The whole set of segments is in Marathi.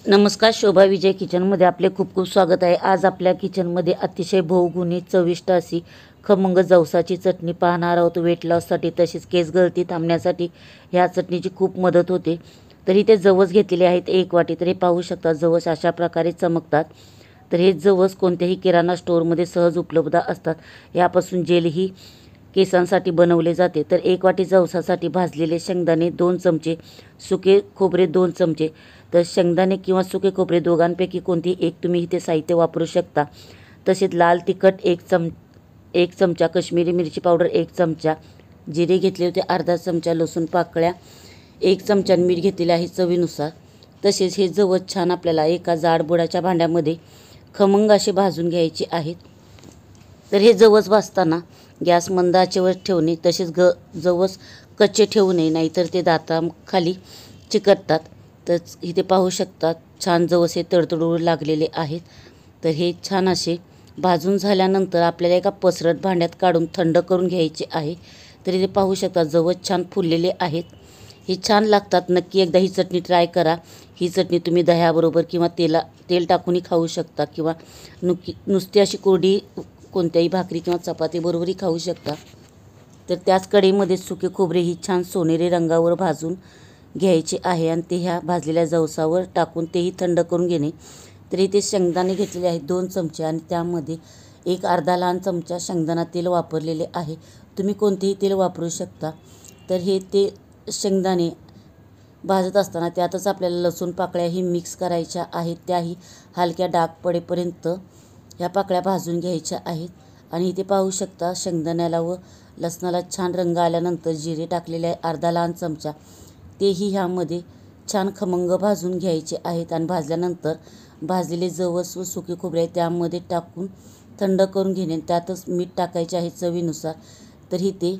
नमस्कार, शोभा विजय किचनमध्ये आपले खूप खूप स्वागत आहे। आज आपल्या किचनमध्ये अतिशय बहुगुणी चविष्ट अशी खमंग जवसाची चटणी पाहणार आहोत। वेट लॉससाठी तसेच केस गळती थांबण्यासाठी ह्या चटणीची खूप मदत होते। तर इथे जवस घेतलेले आहेत 1 वाटी। तर हे पाहू शकता जवस अशा प्रकारे चमकतात। तर हे जवस कोणत्याही किराणा स्टोअरमध्ये सहज उपलब्ध असतात। यापासून जेलही केसांसाठी बनवले जाते। तर 1 वाटी जवसासाठी भाजलेले शेंगदाणे 2 चमचे, सुके खोबरे 2 चमचे। तर शेंगदाणे किंवा सुके खोबरे दोघांपैकी कोणती एक तुम्ही इथे साहित्य वापरू शकता। तसेच लाल तिखट 1 चमचा, काश्मीरी मिरची पावडर 1 चमचा, जिरे घेतले होते अर्धा चमचा, लसूण पाकळ्या 1 चमचा, मीठ घेतलेले आहे चवीनुसार। तसेच हे जवस छान आपल्याला एका जाड बुडाच्या भांड्यामध्ये खमंग असे भाजून घ्यायचे आहेत। तर हे जवस भाजताना गॅस मंद आचेवर ठेवणे, तसेच जवस कच्चे ठेवू नये, नाहीतर ते दाताखाली चिकटतात। तर इथे पाहू शकता छान जवस हे तडतडू लागलेले आहेत। तर हे छान असे भाजून झाल्यानंतर आपल्याला एका पसरट भांड्यात काढून थंड करून घ्यायचे आहे। तर इथे पाहू शकता जवस छान फुललेले आहेत, हे छान लागतात। नक्की एकदा ही चटणी ट्राय करा। ही चटणी तुम्ही दह्याबरोबर किंवा तेल टाकूनही खाऊ शकता, किंवा नुसती अशी कोरडी कोणत्याही भाकरी किंवा चपातीबरोबरही खाऊ शकता। तर त्याच कढईमध्ये सुके खोबरे ही छान सोनेरी रंगावर भाजून घ्यायचे आहे आणि ते ह्या भाजलेल्या जवसावर टाकून तेही थंड करून घेणे। तर इथे शेंगदाणे घेतलेले आहेत 2 चमचे आणि त्यामध्ये एक अर्धा लहान चमचा शेंगदाणा तेल वापरलेले आहे। तुम्ही कोणतेही तेल वापरू शकता। तर हे शेंगदाणे भाजत असताना त्यातच आपल्याला लसूण पाकळ्याही मिक्स करायच्या आहेत। त्याही हलक्या डाग पडेपर्यंत ह्या पाकळ्या भाजून घ्यायच्या आहेत। आणि इथे पाहू शकता शेंगदाण्याला व लसणाला छान रंग आल्यानंतर जिरे टाकलेले आहे अर्धा लहान चमचा, तेही ह्यामध्ये छान खमंग भाजून घ्यायचे आहेत। आणि भाजल्यानंतर भाजलेले जवस व सुके खोबरे त्यामध्ये टाकून थंड करून घेणे। त्यातच मीठ टाकायचे आहे चवीनुसार। तर इथे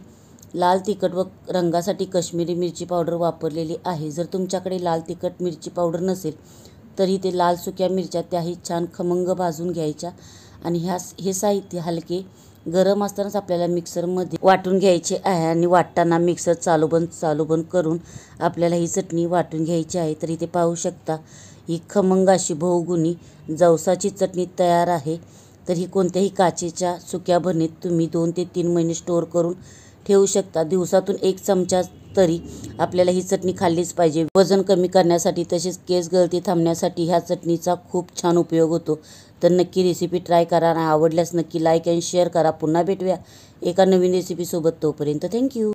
लाल तिखट व रंगासाठी काश्मीरी मिरची पावडर वापरलेली आहे। जर तुमच्याकडे लाल तिखट मिरची पावडर नसेल तर इथे लाल सुक्या मिरच्या त्याही छान खमंग भाजून घ्यायच्या। आणि हे साहित्य हलके गरम असतानाच आपल्याला मिक्सरमध्ये वाटून घ्यायचे आहे। आणि वाटताना मिक्सर चालू बंद करून आपल्याला ही चटणी वाटून घ्यायची आहे। तर इथे पाहू शकता ही खमंग अशी बहुगुणी जवसाची चटणी तयार आहे। तर ही कोणत्याही काचेच्या सुक्या भरणीत तुम्ही 2 ते 3 महिने स्टोअर करून ठेवू शकता। दिवसातून 1 चमचा तरी आपल्याला ही चटणी खाल्लीच पाहिजे। वजन कमी करण्यासाठी तसेच केस गळती थांबण्यासाठी ह्या चटणीचा खूप छान उपयोग होतो। तर नक्की रेसिपी ट्राय करा आणि आवडल्यास नक्की लाईक आणि शेअर करा। पुन्हा भेटूया एका नवीन रेसिपीसोबत, तोपर्यंत थँक्यू।